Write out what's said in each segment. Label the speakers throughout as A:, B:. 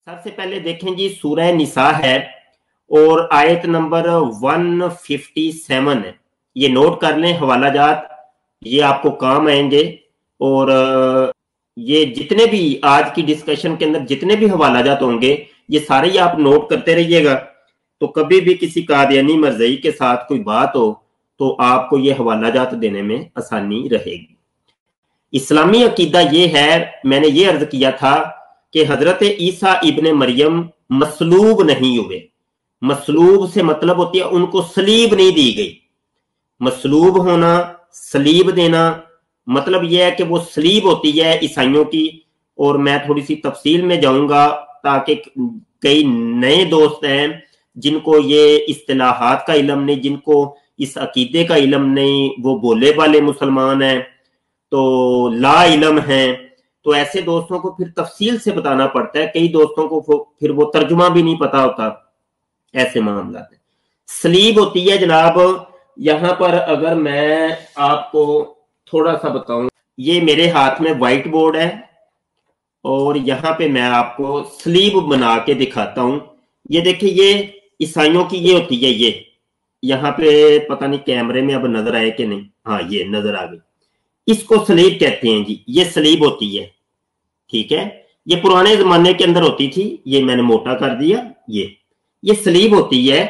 A: سب سے پہلے دیکھیں جی سورہ نساء ہے اور آیت نمبر 157 ہے. یہ نوٹ کر لیں حوالہ جات، یہ آپ کو کام آئیں گے. اور یہ جتنے بھی آج کی ڈسکشن کے اندر جتنے بھی حوالہ جات ہوں گے یہ سارے ہی آپ نوٹ کرتے رہیے گا. تو کبھی بھی کسی قادیانی مرزئی کے ساتھ کوئی بات ہو تو آپ کو یہ حوالہ جات دینے میں آسانی رہے گی. اسلامی عقیدہ یہ ہے، میں نے یہ عرض کیا تھا کہ حضرت عیسیٰ ابن مریم مصلوب نہیں ہوئے. مصلوب سے مطلب ہوتی ہے ان کو صلیب نہیں دی گئی. مصلوب ہونا، صلیب دینا، مطلب یہ ہے کہ وہ صلیب ہوتی ہے عیسائیوں کی. اور میں تھوڑی سی تفصیل میں جاؤں گا تاکہ کئی نئے دوست ہیں جن کو یہ اصطلاحات کا علم نہیں، جن کو اس عقیدے کا علم نہیں، وہ بولے والے مسلمان ہیں تو لا علم ہیں. تو ایسے دوستوں کو پھر تفصیل سے بتانا پڑتا ہے. کئی دوستوں کو پھر وہ ترجمہ بھی نہیں پتا ہوتا. ایسے معاملات ہیں. صلیب ہوتی ہے جناب، یہاں پر اگر میں آپ کو تھوڑا سا بتاؤں، یہ میرے ہاتھ میں وائٹ بورڈ ہے اور یہاں پہ میں آپ کو صلیب بنا کے دکھاتا ہوں. یہ دیکھیں، یہ عیسائیوں کی یہ ہوتی ہے. یہ یہاں پہ پتہ نہیں کیمرے میں اب نظر آئے کہ نہیں، ہاں یہ نظر آ گئی. اس کو صلیب کہتے ہیں جی. یہ صلیب ہوتی ہے، ٹھیک ہے. یہ پرانے زمانے کے اندر ہوتی تھی، یہ میں نے موٹا کر دیا. یہ صلیب ہوتی ہے.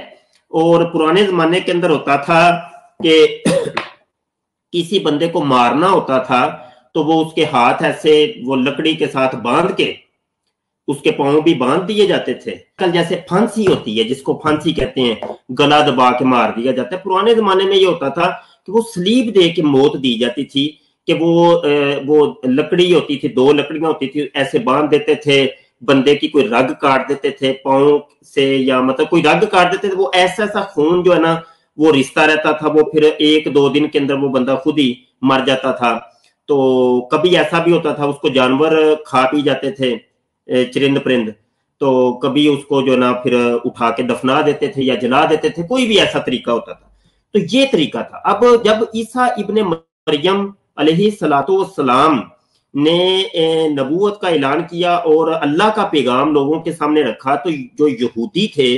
A: اور پرانے زمانے کے اندر ہوتا تھا کہ کسی بندے کو مارنا ہوتا تھا تو وہ اس کے ہاتھ ایسے وہ لکڑی کے ساتھ باندھ کے اس کے پاؤں بھی باندھ دیے جاتے تھے. کل جیسے پھانسی ہوتی ہے، جس کو پھانسی کہتے ہیں، گلا دبا کے مار دیا جاتا ہے. پرانے زمانے میں یہ ہوتا تھا کہ وہ صلیب دے کے موت دی جاتی تھی کہ وہ لکڑی ہوتی تھی، 2 لکڑیاں ہوتی تھی، ایسے باندھ دیتے تھے. بندے کی کوئی رگ کاٹ دیتے تھے پاؤں سے، یا مطلب کوئی رگ کاٹ دیتے تھے، وہ ایسا خون جو ہے نا وہ رشتہ رہتا تھا، وہ پھر 1-2 دن کے اندر وہ بندہ خود ہی مر جاتا تھا. تو کبھی ایسا بھی ہوتا تھا اس کو جانور کھا پی جاتے تھے، چرند پرند. تو کبھی اس کو جو نا پھر اٹھا کے دفنا دیتے تھے یا جلا دیتے تھے. کوئی بھی ایسا طریقہ ہوتا تھا. تو یہ طریقہ تھا. اب جب عیسیٰ ابن مریم علیہ السلام نے نبوت کا اعلان کیا اور اللہ کا پیغام لوگوں کے سامنے رکھا تو جو یہودی تھے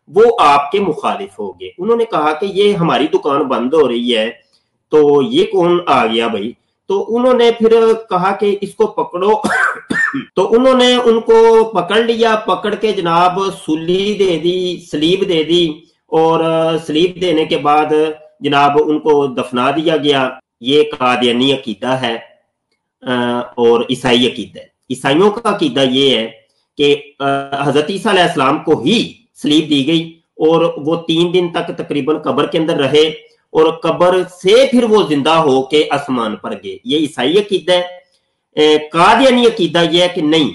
A: وہ آپ کے مخالف ہو گئے. انہوں نے کہا کہ یہ ہماری دکان بند ہو رہی ہے تو یہ کون آ گیا بھائی. تو انہوں نے پھر کہا کہ اس کو پکڑو. تو انہوں نے ان کو پکڑ لیا. پکڑ کے جناب سولی دے دی، صلیب دے دی. اور صلیب دینے کے بعد جناب ان کو دفنا دیا گیا. یہ قادیانی عقیدہ ہے اور عیسائی عقیدہ ہے. عیسائیوں کا عقیدہ یہ ہے کہ حضرت عیسیٰ علیہ السلام کو ہی صلیب دی گئی اور وہ 3 دن تک تقریباً قبر کے اندر رہے اور قبر سے پھر وہ زندہ ہو کے آسمان پر گئے. یہ عیسائی عقیدہ ہے. قادیانی عقیدہ یہ ہے کہ نہیں،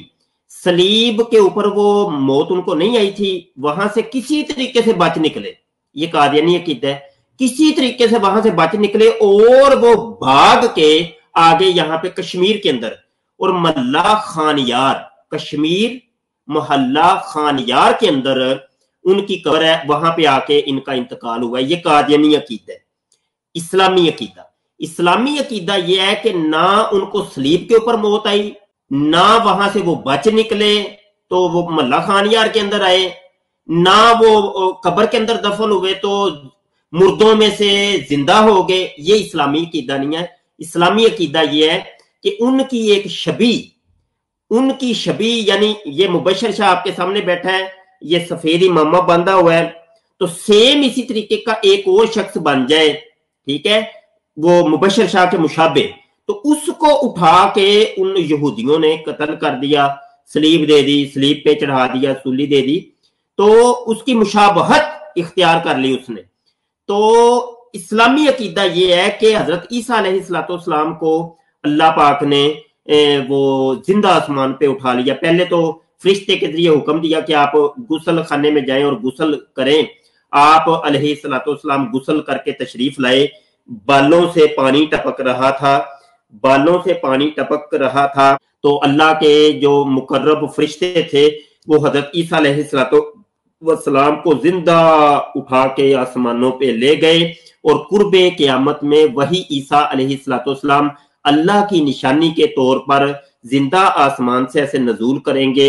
A: صلیب کے اوپر وہ موت ان کو نہیں آئی تھی، وہاں سے کسی طریقے سے بچ نکلے. یہ قادیانی عقیدہ ہے. کسی طریقے سے وہاں سے بچ نکلے اور وہ بھاگ کے آگے یہاں پہ کشمیر کے اندر اور محلہ خانیار، کشمیر محلہ خانیار کے اندر ان کی قبر ہے، وہاں پہ آ کے ان کا انتقال ہوا ہے. یہ قادیانی عقیدہ ہے. اسلامی عقیدہ یہ ہے کہ نہ ان کو صلیب کے اوپر موت آئی، نہ وہاں سے وہ بچ نکلے تو وہ محلہ خانیار کے اندر آئے، نہ وہ قبر کے اندر دفن ہوئے تو مردوں میں سے زندہ ہو گئے. یہ اسلامی عقیدہ نہیں ہے. اسلامی عقیدہ یہ ہے کہ ان کی ایک شبیہ یعنی یہ مبشر شاہ آپ کے سامنے بیٹھا ہے، یہ سفید امامہ باندھا ہوا ہے، تو سیم اسی طریقے کا ایک اور شخص بن جائے، ٹھیک ہے، وہ مبشر شاہ کے مشابہ. تو اس کو اٹھا کے ان یہودیوں نے قتل کر دیا، صلیب دے دی، صلیب پہ چڑھا دیا، سولی دے دی. تو اس کی مشابہت اختیار کر لی اس نے. تو اسلامی عقیدہ یہ ہے کہ حضرت عیسیٰ علیہ السلام کو اللہ پاک نے وہ زندہ آسمان پہ اٹھا لیا. پہلے تو فرشتے کے ذریعے حکم دیا کہ آپ غسل خانے میں جائیں اور غسل کریں. آپ علیہ السلام غسل کر کے تشریف لائے. بالوں سے پانی ٹپک رہا تھا. تو اللہ کے جو مقرب فرشتے تھے وہ حضرت عیسیٰ علیہ السلام کو زندہ اٹھا کے آسمانوں پہ لے گئے اور قرب قیامت میں وہی عیسیٰ علیہ السلام اللہ کی نشانی کے طور پر زندہ آسمان سے ایسے نزول کریں گے